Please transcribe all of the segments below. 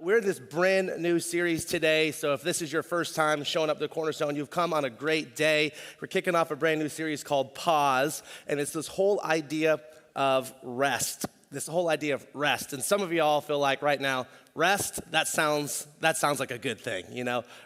We're in this brand new series today, so if this is your first time showing up to Cornerstone, you've come on a great day. We're kicking off a brand new series called Pause, and it's this whole idea of rest. And some of y'all feel like right now, rest, that sounds like a good thing,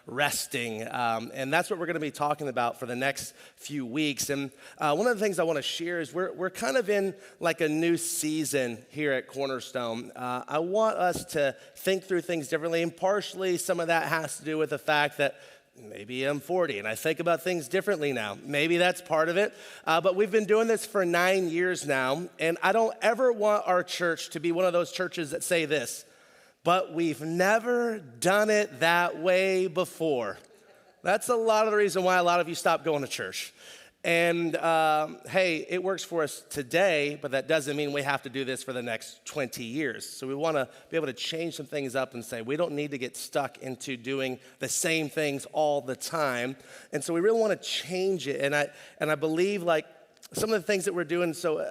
resting. And that's what we're gonna be talking about for the next few weeks. And one of the things I wanna share is we're kind of in like a new season here at Cornerstone. I want us to think through things differently, and partially some of that has to do with the fact that maybe I'm 40 and I think about things differently now. Maybe that's part of it. But we've been doing this for 9 years now, and I don't ever want our church to be one of those churches that say this, but we've never done it that way before. That's a lot of the reason why a lot of you stopped going to church. And hey, it works for us today, but that doesn't mean we have to do this for the next 20 years. So we want to be able to change some things up and say we don't need to get stuck into doing the same things all the time. And so we really want to change it. And I believe like some of the things that we're doing, so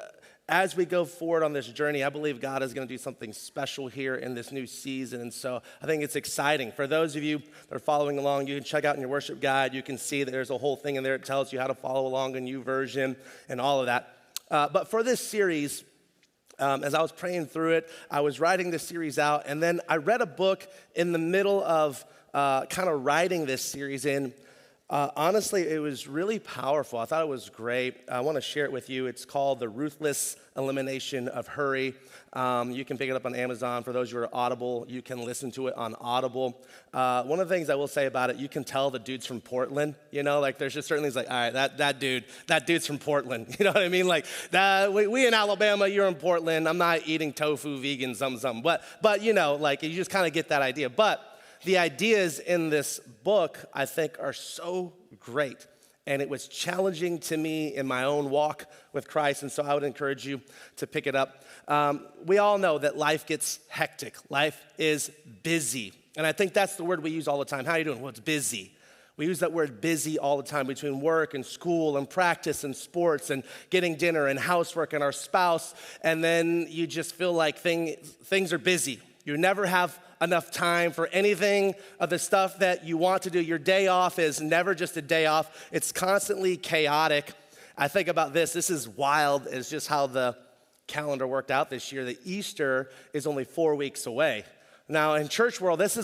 as we go forward on this journey, I believe God is going to do something special here in this new season. And so I think it's exciting. For those of you that are following along, you can check out in your worship guide. You can see that there's a whole thing in there that tells you how to follow along in YouVersion and all of that. But for this series, as I was praying through it, I was writing this series out. And then I read a book in the middle of kind of writing this series in. Honestly, it was really powerful. I thought it was great. I want to share it with you. It's called The Ruthless Elimination of Hurry. You can pick it up on Amazon. For those who are Audible, you can listen to it on Audible. One of the things I will say about it, you can tell the dude's from Portland. Like there's just certain things like, all right, that dude's from Portland. You know what I mean? Like we in Alabama, you're in Portland. I'm not eating tofu, vegan, something. But like you just kind of get that idea. But the ideas in this book, I think, are so great. And it was challenging to me in my own walk with Christ. And so I would encourage you to pick it up. We all know that life gets hectic. Life is busy. And I think that's the word we use all the time. How are you doing? Well, it's busy. We use that word busy all the time between work and school and practice and sports and getting dinner and housework and our spouse. And then you just feel like things are busy. You never have enough time for anything of the stuff that you want to do. Your day off is never just a day off. It's constantly chaotic. I think about this. This is wild. It's just how the calendar worked out this year. That Easter is only 4 weeks away. Now, in church world, this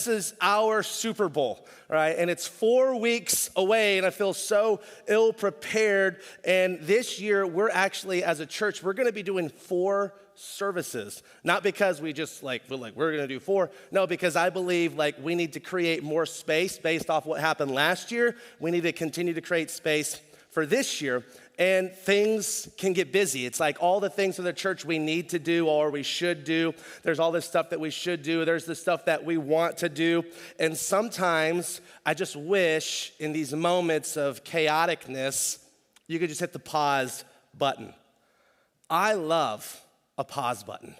is our Super Bowl, right? And it's 4 weeks away, and I feel so ill-prepared. And this year, we're actually, as a church, we're going to be doing 4 services. Not because we just feel like we're going to do 4. No, because I believe we need to create more space based off what happened last year. We need to continue to create space for this year. And things can get busy. It's like all the things in the church we need to do or we should do. There's all this stuff that we should do. There's the stuff that we want to do. And sometimes I just wish in these moments of chaoticness, you could just hit the pause button. I love a pause button.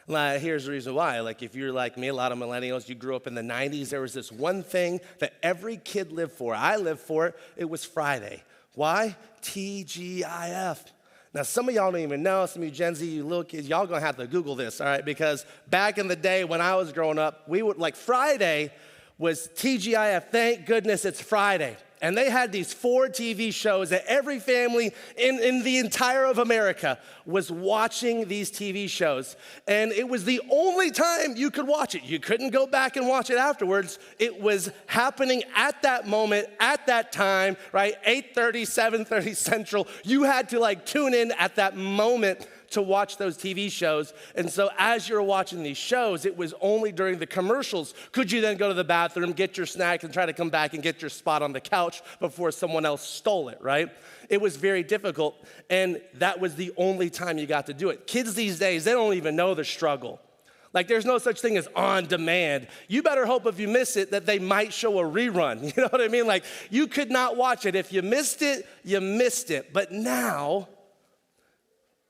Here's the reason why. If you're like me, a lot of millennials, you grew up in the 90s, there was this one thing that every kid lived for. I lived for it. It was Friday. Why? TGIF. Now, some of y'all don't even know, some of you Gen Z, you little kids, y'all gonna have to Google this, all right? Because back in the day when I was growing up, Friday was TGIF. Thank goodness it's Friday. And they had these 4 TV shows that every family in the entire of America was watching these TV shows. And it was the only time you could watch it. You couldn't go back and watch it afterwards. It was happening at that moment, at that time, right? 8:30, 7:30 Central. You had to tune in at that moment to watch those TV shows. And so as you're watching these shows, it was only during the commercials could you then go to the bathroom, get your snack, and try to come back and get your spot on the couch before someone else stole it, right? It was very difficult, and that was the only time you got to do it. Kids these days, they don't even know the struggle. There's no such thing as on demand. You better hope if you miss it that they might show a rerun. You know what I mean? You could not watch it. If you missed it, you missed it. But now,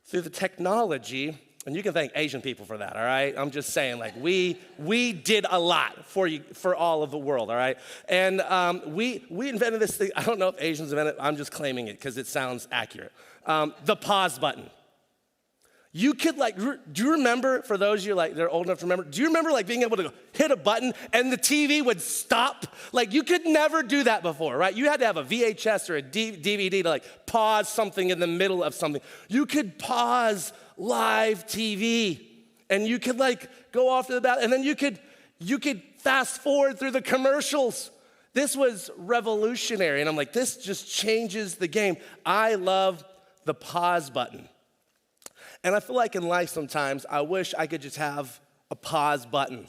through the technology, and you can thank Asian people for that, all right? I'm just saying, we did a lot for all of the world, all right? And we invented this thing. I don't know if Asians invented it. I'm just claiming it because it sounds accurate. The pause button. You could do you remember, for those of you they're old enough to remember, do you remember being able to hit a button and the TV would stop? You could never do that before, right? You had to have a VHS or a DVD to pause something in the middle of something. You could pause live TV and you could go off to the bathroom and then you could fast forward through the commercials. This was revolutionary and I'm like, this just changes the game. I love the pause button. And I feel like in life sometimes, I wish I could just have a pause button.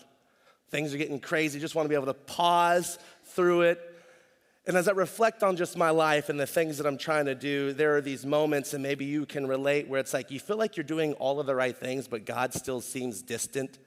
Things are getting crazy, just want to be able to pause through it. And as I reflect on just my life and the things that I'm trying to do, there are these moments, and maybe you can relate, where it's you feel like you're doing all of the right things, but God still seems distant.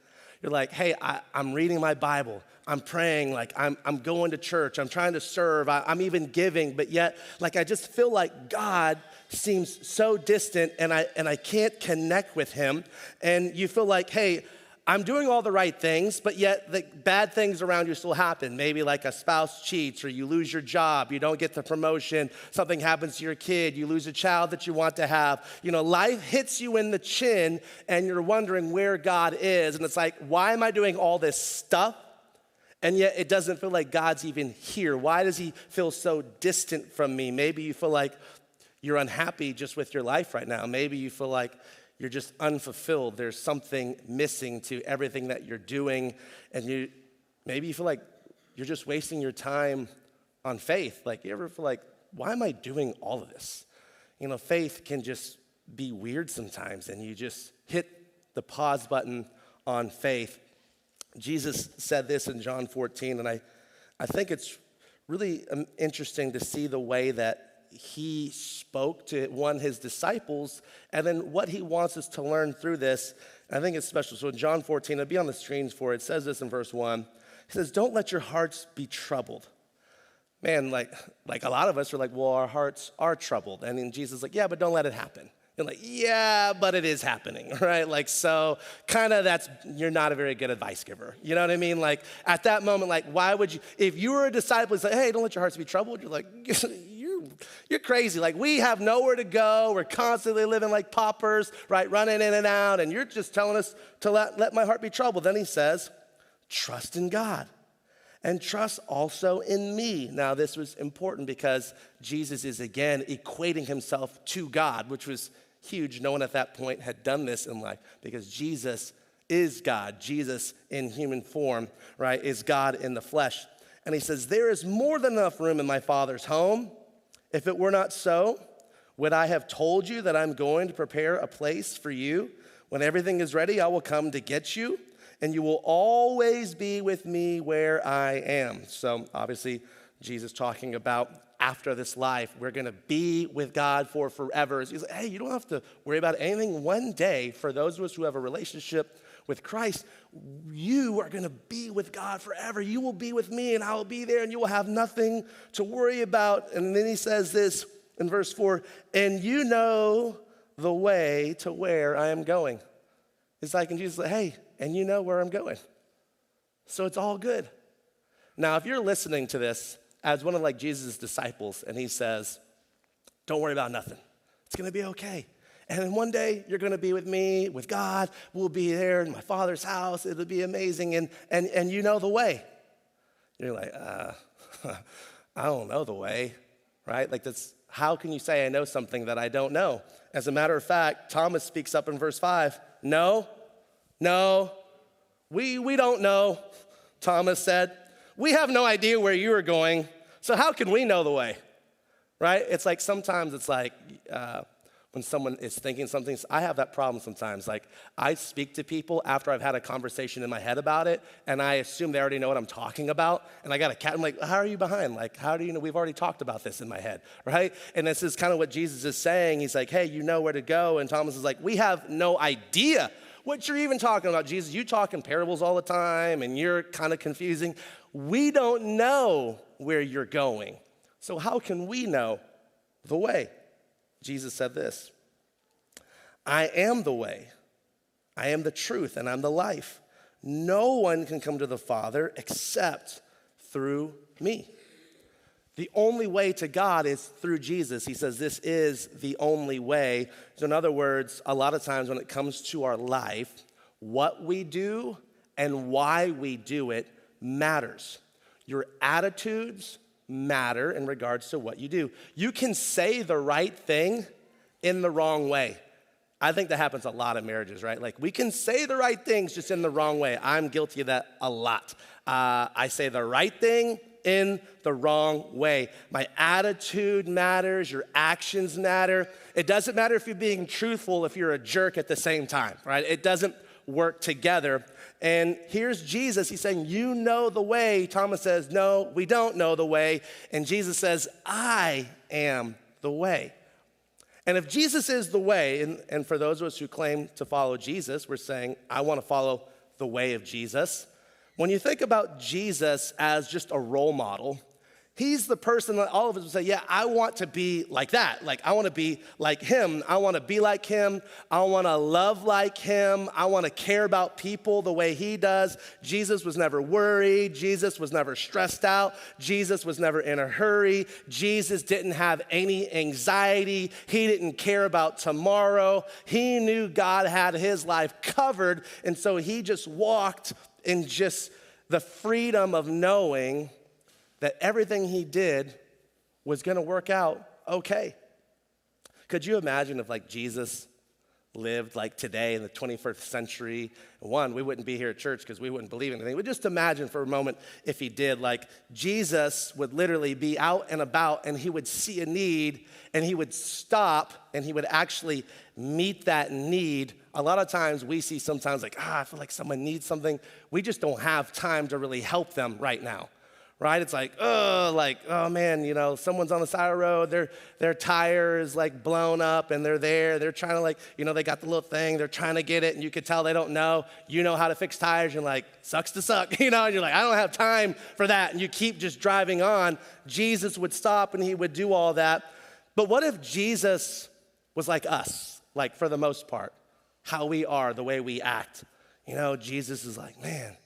You're like, hey, I'm reading my Bible. I'm praying, I'm going to church. I'm trying to serve. I'm even giving, but yet, I just feel like God seems so distant and I can't connect with him. And you feel like, hey, I'm doing all the right things, but yet the bad things around you still happen. Maybe a spouse cheats or you lose your job, you don't get the promotion, something happens to your kid, you lose a child that you want to have. Life hits you in the chin and you're wondering where God is. And it's why am I doing all this stuff? And yet it doesn't feel like God's even here. Why does he feel so distant from me? Maybe you feel like you're unhappy just with your life right now. Maybe you feel like you're just unfulfilled. There's something missing to everything that you're doing. And maybe you feel like you're just wasting your time on faith. You ever feel like, why am I doing all of this? Faith can just be weird sometimes, and you just hit the pause button on faith. Jesus said this in John 14, and I think it's really interesting to see the way that he spoke to his disciples, and then what he wants us to learn through this. I think it's special. So in John 14, it'll be on the screens for it. It says this in verse 1. He says, don't let your hearts be troubled. Man, like a lot of us are well, our hearts are troubled. And then Jesus is like, yeah, but don't let it happen. You're like, yeah, but it is happening, right? So kind of you're not a very good advice giver. You know what I mean? At that moment, why would you, if you were a disciple and say, hey, don't let your hearts be troubled, you're like, you're crazy. We have nowhere to go. We're constantly living like paupers, right? Running in and out. And you're just telling us to let my heart be troubled. Then he says, trust in God and trust also in me. Now, this was important because Jesus is again equating himself to God, which was huge. No one at that point had done this in life because Jesus is God. Jesus in human form, right, is God in the flesh. And he says, there is more than enough room in my Father's home. If it were not so, would I have told you that I'm going to prepare a place for you? When everything is ready, I will come to get you, and you will always be with me where I am. So obviously, Jesus talking about after this life, we're going to be with God for forever. He's like, hey, you don't have to worry about anything. One day, for those of us who have a relationship with Christ, you are going to be with God forever. You will be with me, and I will be there, and you will have nothing to worry about. And then he says this in verse 4, and you know the way to where I am going. It's and Jesus is like, hey, and you know where I'm going. So it's all good. Now, if you're listening to this as one of Jesus' disciples, and he says, don't worry about nothing. It's going to be okay. And then one day you're going to be with me, with God. We'll be there in my Father's house. It'll be amazing. And you know the way. You're like, I don't know the way, right? How can you say I know something that I don't know? As a matter of fact, Thomas speaks up in verse 5. No, we don't know, Thomas said. We have no idea where you are going, so how can we know the way, right? It's sometimes it's when someone is thinking something, I have that problem sometimes. I speak to people after I've had a conversation in my head about it, and I assume they already know what I'm talking about, and I got a cat. I'm like, how are you behind? How do you know? We've already talked about this in my head, right? And this is kind of what Jesus is saying. He's like, hey, you know where to go, and Thomas is like, we have no idea what you're even talking about, Jesus. You talk in parables all the time, and you're kind of confusing. We don't know where you're going, so how can we know the way? Jesus said this, I am the way, I am the truth, and I'm the life. No one can come to the Father except through me. The only way to God is through Jesus. He says this is the only way. So in other words, a lot of times when it comes to our life, what we do and why we do it matters. Your attitudes matter in regards to what you do. You can say the right thing in the wrong way. I think that happens a lot in marriages, right? Like we can say the right things just in the wrong way. I'm guilty of that a lot. I say the right thing in the wrong way. My attitude matters, your actions matter. It doesn't matter if you're being truthful if you're a jerk at the same time, right? It doesn't work together. And here's Jesus, he's saying, you know the way. Thomas says, no, we don't know the way. And Jesus says, I am the way. And if Jesus is the way, and for those of us who claim to follow Jesus, we're saying, I want to follow the way of Jesus. When you think about Jesus as just a role model, he's the person that all of us would say, yeah, I want to be like that. Like, I want to be like him. I want to be like him. I want to love like him. I want to care about people the way he does. Jesus was never worried. Jesus was never stressed out. Jesus was never in a hurry. Jesus didn't have any anxiety. He didn't care about tomorrow. He knew God had his life covered, and so he just walked in just the freedom of knowing that everything he did was going to work out okay. Could you imagine if like Jesus lived like today in the 21st century? One, we wouldn't be here at church because we wouldn't believe anything. But just imagine for a moment if he did. Like Jesus would literally be out and about and he would see a need and he would stop and he would actually meet that need. A lot of times we see sometimes like, I feel like someone needs something. We just don't have time to really help them right now. Right? It's like, oh man, you know, someone's on the side of the road, their tire is like blown up and they're trying to like, you know, they got the little thing, they're trying to get it and you could tell they don't know. You know how to fix tires, you're like, sucks to suck, you know, and you're like, I don't have time for that. And you keep just driving on. Jesus would stop and he would do all that. But what if Jesus was like us, like for the most part, how we are, the way we act? You know, Jesus is like, man,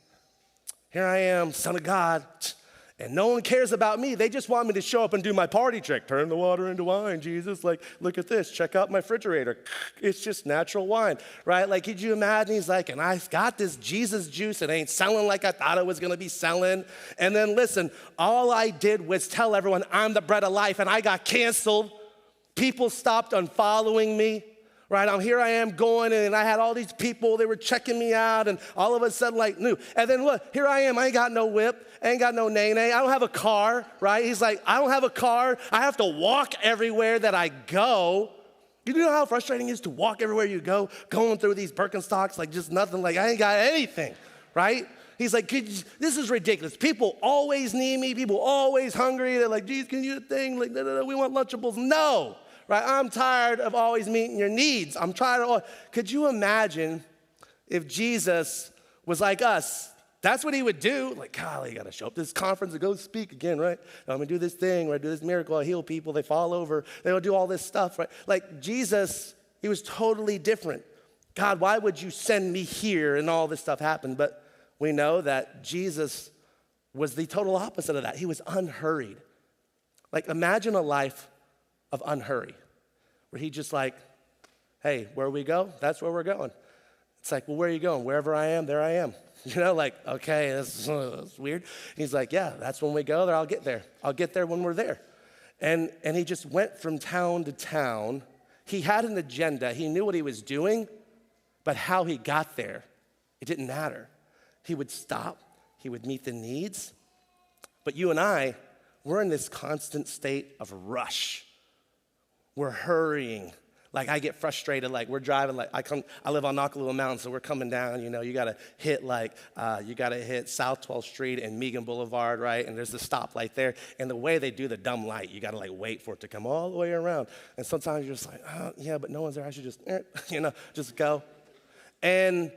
here I am, Son of God. And no one cares about me. They just want me to show up and do my party trick. Turn the water into wine, Jesus. Like, look at this. Check out my refrigerator. It's just natural wine, right? Like, could you imagine? He's like, and I got this Jesus juice. It ain't selling like I thought it was going to be selling. And then listen, all I did was tell everyone I'm the bread of life, and I got canceled. People stopped unfollowing me. Right, here I am going, and I had all these people, they were checking me out, and all of a sudden, like, new. And then look, here I am, I ain't got no whip, I ain't got no nay-nay, I don't have a car, right? He's like, I don't have a car, I have to walk everywhere that I go. You know how frustrating it is to walk everywhere you go, going through these Birkenstocks, like just nothing, like I ain't got anything, right? He's like, this is ridiculous. People always need me, people always hungry, they're like, geez, can you do a thing? Like, we want Lunchables. No. Right, I'm tired of always meeting your needs. I'm tired of Could you imagine if Jesus was like us? That's what he would do. Like, golly, you got to show up to this conference and go speak again, right? I'm going to do this thing, right? Do this miracle, I heal people, they fall over, they will do all this stuff, right? Like Jesus, he was totally different. God, why would you send me here and all this stuff happened? But we know that Jesus was the total opposite of that. He was unhurried. Like, imagine a life of unhurry, where he just like, hey, where we go, that's where we're going. It's like, well, where are you going? Wherever I am, there I am. You know, like, okay, that's weird. He's like, yeah, that's when we go there, I'll get there. I'll get there when we're there. And he just went from town to town. He had an agenda. He knew what he was doing, but how he got there, it didn't matter. He would stop. He would meet the needs. But you and I, we're in this constant state of rush. We're hurrying. Like I get frustrated, like we're driving, like I live on Nakalula Mountain, so we're coming down, you know, you gotta hit South 12th Street and Megan Boulevard, right? And there's the stoplight there. And the way they do the dumb light, you gotta like wait for it to come all the way around. And sometimes you're just like, oh, yeah, but no one's there, I should just, just go. And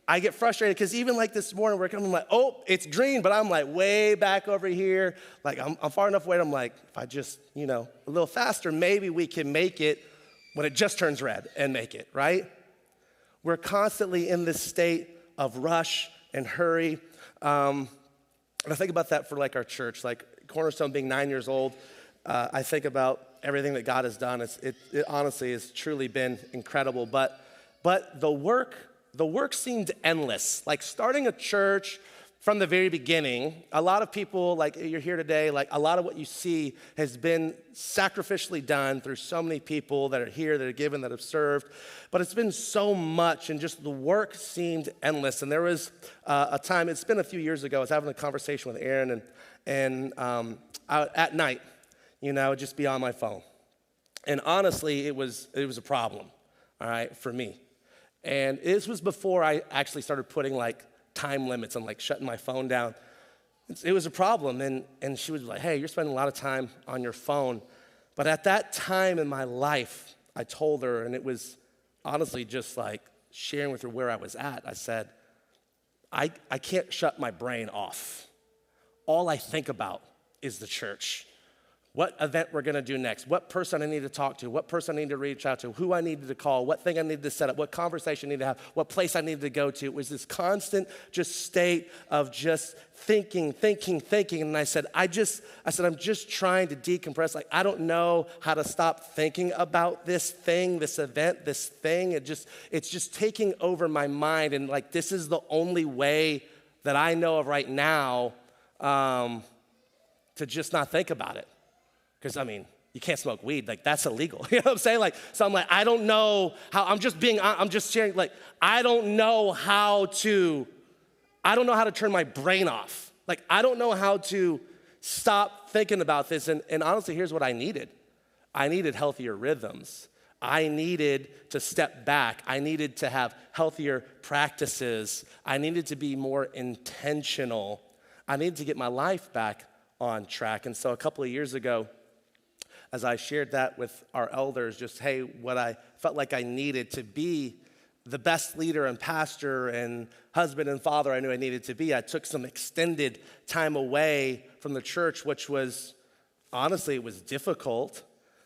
I get frustrated because even like this morning, we're coming like, oh, it's green, but I'm like way back over here. Like I'm far enough away, I'm like, if I just, a little faster, maybe we can make it when it just turns red and make it, right? We're constantly in this state of rush and hurry. And I think about that for like our church, like Cornerstone being 9 years old. I think about everything that God has done. It honestly has truly been incredible. But the work seemed endless. Like starting a church from the very beginning, a lot of people, like you're here today, like a lot of what you see has been sacrificially done through so many people that are here, that are given, that have served. But it's been so much, and just the work seemed endless. And there was a time, it's been a few years ago, I was having a conversation with Aaron, and at night, I'd just be on my phone. And honestly, it was a problem, all right, for me. And this was before I actually started putting like time limits and like shutting my phone down. It was a problem, and she was like, hey, you're spending a lot of time on your phone. But at that time in my life, I told her, and it was honestly just like sharing with her where I was at. I said, I can't shut my brain off. All I think about is the church. What event we're gonna do next, what person I need to talk to, what person I need to reach out to, who I needed to call, what thing I needed to set up, what conversation I need to have, what place I needed to go to. It was this constant just state of just thinking. And I said, I'm just trying to decompress. Like, I don't know how to stop thinking about this thing, this event, this thing. It's just taking over my mind. And like, this is the only way that I know of right now to just not think about it. Because, you can't smoke weed. Like, that's illegal. You know what I'm saying? Like, so I'm like, I don't know how, I'm just sharing, like, I don't know how to turn my brain off. Like, I don't know how to stop thinking about this. And honestly, here's what I needed. I needed healthier rhythms. I needed to step back. I needed to have healthier practices. I needed to be more intentional. I needed to get my life back on track. And so a couple of years ago, as I shared that with our elders, just, hey, what I felt like I needed to be the best leader and pastor and husband and father I knew I needed to be, I took some extended time away from the church, which was, honestly, it was difficult.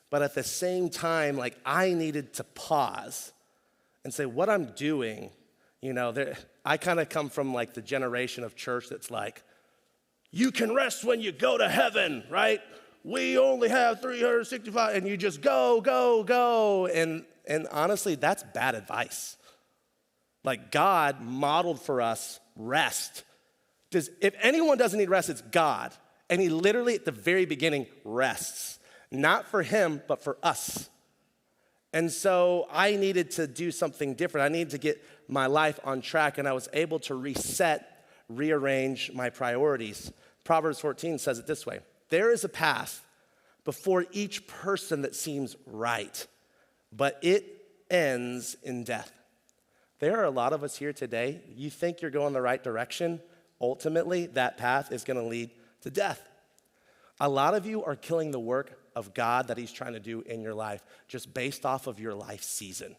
But at the same time, like, I needed to pause and say, what I'm doing, I kind of come from like the generation of church that's like, you can rest when you go to heaven, right? We only have 365, and you just go. And honestly, that's bad advice. Like, God modeled for us rest. If anyone doesn't need rest, it's God. And he literally, at the very beginning, rests. Not for him, but for us. And so I needed to do something different. I needed to get my life on track, and I was able to rearrange my priorities. Proverbs 14 says it this way: there is a path before each person that seems right, but it ends in death. There are a lot of us here today, you think you're going the right direction. Ultimately, that path is gonna lead to death. A lot of you are killing the work of God that he's trying to do in your life just based off of your life season.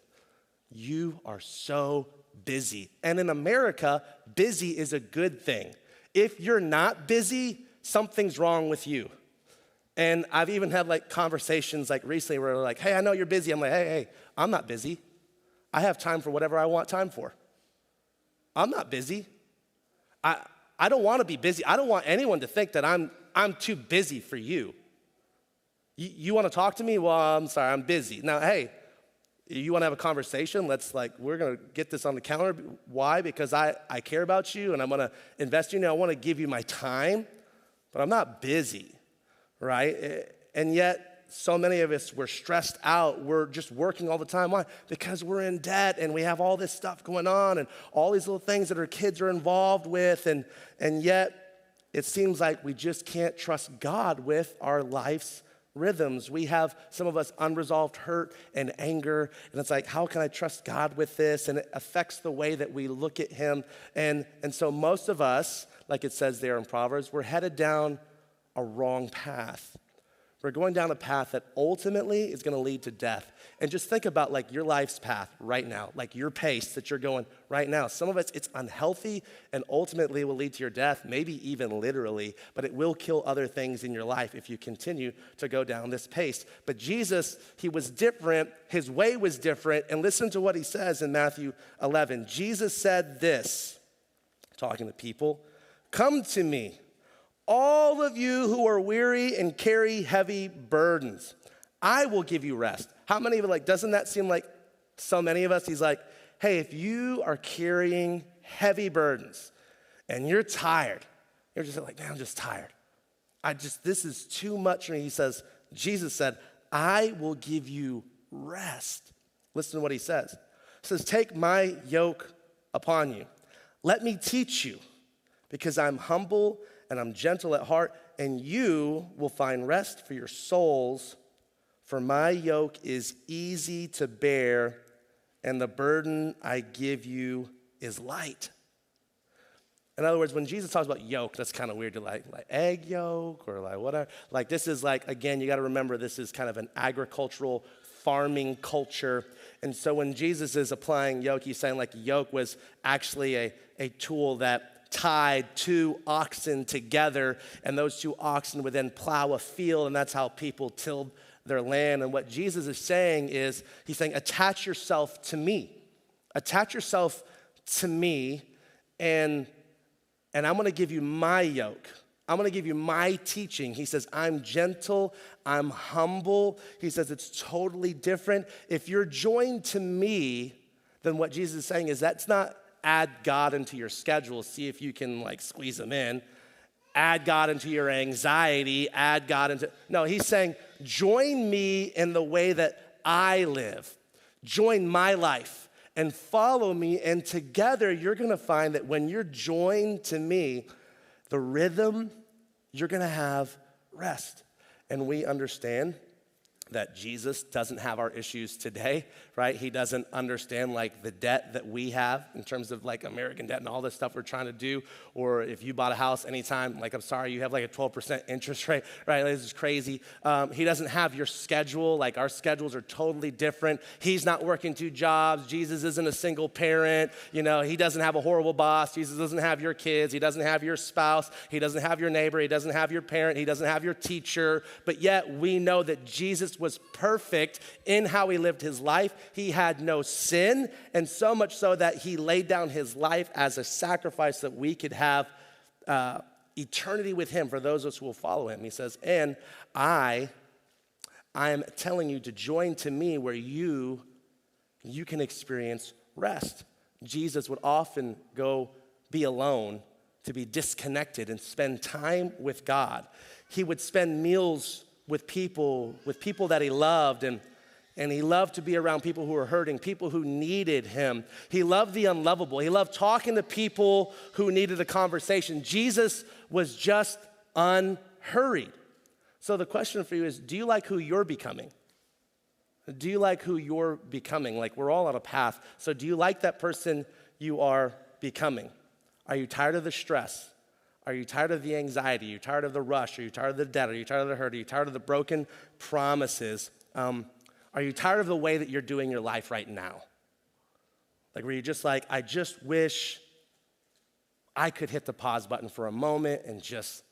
You are so busy. And in America, busy is a good thing. If you're not busy, something's wrong with you. And I've even had like conversations like recently where they're like, hey, I know you're busy. I'm like, hey, I'm not busy. I have time for whatever I want time for. I'm not busy. I don't want to be busy. I don't want anyone to think that I'm too busy for you. You want to talk to me? Well, I'm sorry, I'm busy. Now, hey, you want to have a conversation? We're going to get this on the calendar. Why? Because I care about you and I'm going to invest in you. I want to give you my time, but I'm not busy, right? And yet, so many of us, we're stressed out. We're just working all the time. Why? Because we're in debt and we have all this stuff going on and all these little things that our kids are involved with. And yet, it seems like we just can't trust God with our life's rhythms. We have, some of us, unresolved hurt and anger, and it's like, how can I trust God with this? And it affects the way that we look at him. And so most of us, like it says there in Proverbs, we're headed down a wrong path. We're going down a path that ultimately is going to lead to death. And just think about like your life's path right now, like your pace that you're going right now. Some of it's unhealthy and ultimately will lead to your death, maybe even literally, but it will kill other things in your life if you continue to go down this pace. But Jesus, he was different. His way was different. And listen to what he says in Matthew 11. Jesus said this, talking to people, "Come to me, All of you who are weary and carry heavy burdens, I will give you rest. How many of you, like, doesn't that seem like so many of us? He's like, hey, if you are carrying heavy burdens and you're tired, you're just like, man, I'm just tired. This is too much for me. He says, Jesus said, I will give you rest. Listen to what he says. He says, take my yoke upon you. Let me teach you, because I'm humble and I'm gentle at heart, and you will find rest for your souls. For my yoke is easy to bear, and the burden I give you is light. In other words, when Jesus talks about yoke, that's kind of weird to like egg yolk or like whatever. Like this is like, again, you got to remember this is kind of an agricultural farming culture. And so when Jesus is applying yoke, he's saying like yoke was actually a tool that tied two oxen together, and those two oxen would then plow a field, and that's how people tilled their land. And what Jesus is saying is, he's saying, attach yourself to me. Attach yourself to me, and I'm gonna give you my yoke. I'm gonna give you my teaching. He says, I'm gentle, I'm humble. He says, it's totally different. If you're joined to me, then what Jesus is saying is that's not add God into your schedule, see if you can like squeeze him in. Add God into your anxiety, add God into, no, he's saying, join me in the way that I live. Join my life and follow me, and together you're gonna find that when you're joined to me, the rhythm, you're gonna have rest. And we understand that Jesus doesn't have our issues today, right? He doesn't understand like the debt that we have in terms of like American debt and all this stuff we're trying to do. Or if you bought a house anytime, like I'm sorry, you have like a 12% interest rate, right? This is crazy. He doesn't have your schedule. Like our schedules are totally different. He's not working two jobs. Jesus isn't a single parent. You know, he doesn't have a horrible boss. Jesus doesn't have your kids. He doesn't have your spouse. He doesn't have your neighbor. He doesn't have your parent. He doesn't have your teacher. But yet we know that Jesus was perfect in how he lived his life. He had no sin, and so much so that he laid down his life as a sacrifice that we could have eternity with him for those of us who will follow him. He says, and I am telling you to join to me where you can experience rest. Jesus would often go be alone to be disconnected and spend time with God. He would spend meals with people that he loved, and he loved to be around people who were hurting, people who needed him. He loved the unlovable. He loved talking to people who needed a conversation. Jesus was just unhurried. So the question for you is, do you like who you're becoming? Do you like who you're becoming? Like, we're all on a path. So do you like that person you are becoming? Are you tired of the stress? Are you tired of the anxiety? Are you tired of the rush? Are you tired of the debt? Are you tired of the hurt? Are you tired of the broken promises? Are you tired of the way that you're doing your life right now? Like, where you're just like, I just wish I could hit the pause button for a moment and just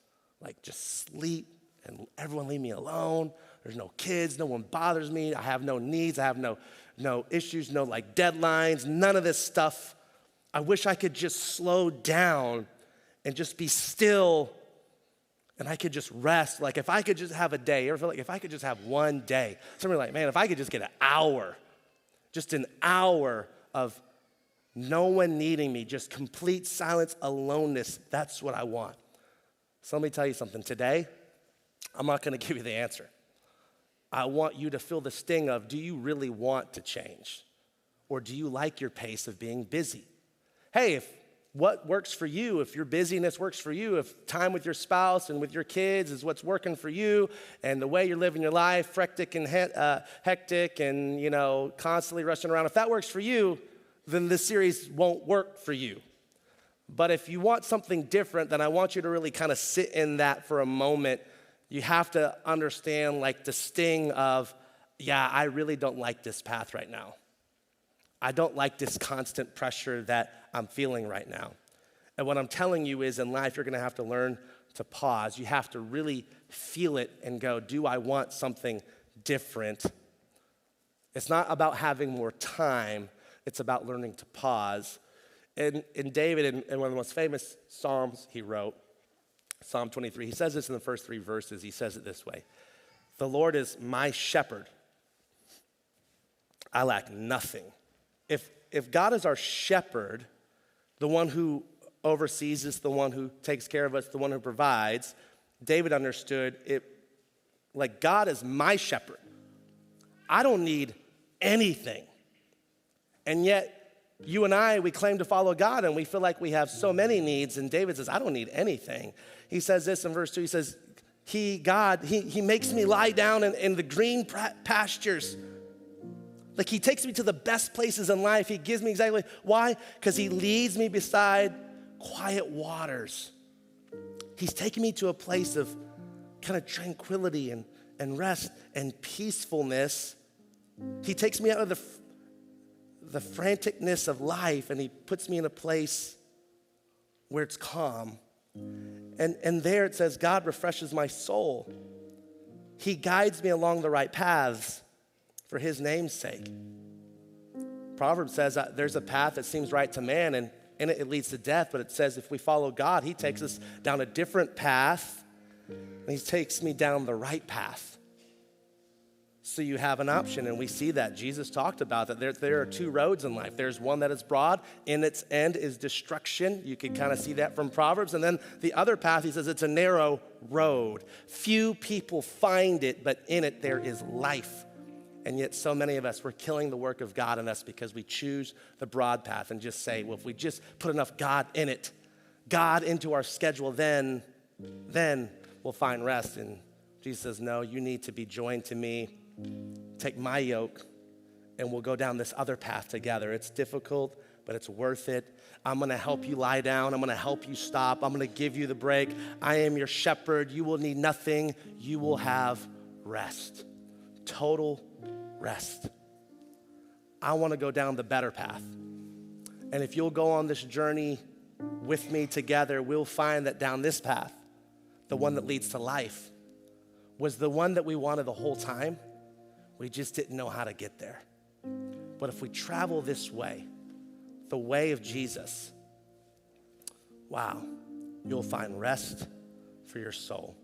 sleep and everyone leave me alone. There's no kids, no one bothers me. I have no needs. I have no issues, no like deadlines, none of this stuff. I wish I could just slow down and just be still, and I could just rest. Like if I could just have a day, you ever feel like if I could just have one day, somebody like, man, if I could just get an hour of no one needing me, just complete silence, aloneness, that's what I want. So let me tell you something. Today, I'm not gonna give you the answer. I want you to feel the sting of, do you really want to change? Or do you like your pace of being busy? Hey, if what works for you, if your busyness works for you, if time with your spouse and with your kids is what's working for you, and the way you're living your life, hectic and constantly rushing around, if that works for you, then this series won't work for you. But if you want something different, then I want you to really kind of sit in that for a moment. You have to understand like the sting of, yeah, I really don't like this path right now. I don't like this constant pressure that I'm feeling right now. And what I'm telling you is in life, you're gonna have to learn to pause. You have to really feel it and go, do I want something different? It's not about having more time. It's about learning to pause. And David, in one of the most famous Psalms he wrote, Psalm 23. He says this in the first 3 verses. He says it this way. The Lord is my shepherd. I lack nothing. If God is our shepherd, the one who oversees us, the one who takes care of us, the one who provides, David understood it like God is my shepherd. I don't need anything. And yet, you and I, we claim to follow God and we feel like we have so many needs. And David says, I don't need anything. He says this in verse 2. He says, He makes me lie down in the green pastures. Like he takes me to the best places in life. He gives me exactly, why? Because he leads me beside quiet waters. He's taking me to a place of kind of tranquility and rest and peacefulness. He takes me out of the franticness of life and he puts me in a place where it's calm. And there it says, God refreshes my soul. He guides me along the right paths for his name's sake. Proverbs says there's a path that seems right to man and in it leads to death, but it says if we follow God, he takes us down a different path and he takes me down the right path. So you have an option, and we see that. Jesus talked about that there are 2 roads in life. There's one that is broad, in its end is destruction. You can kind of see that from Proverbs. And then the other path, he says it's a narrow road. Few people find it, but in it there is life. And yet so many of us, we're killing the work of God in us because we choose the broad path and just say, well, if we just put enough God in it, God into our schedule, then we'll find rest. And Jesus says, no, you need to be joined to me. Take my yoke and we'll go down this other path together. It's difficult, but it's worth it. I'm gonna help you lie down. I'm gonna help you stop. I'm gonna give you the break. I am your shepherd. You will need nothing. You will have rest. Total rest. I wanna go down the better path. And if you'll go on this journey with me together, we'll find that down this path, the one that leads to life, was the one that we wanted the whole time. We just didn't know how to get there. But if we travel this way, the way of Jesus, wow, you'll find rest for your soul.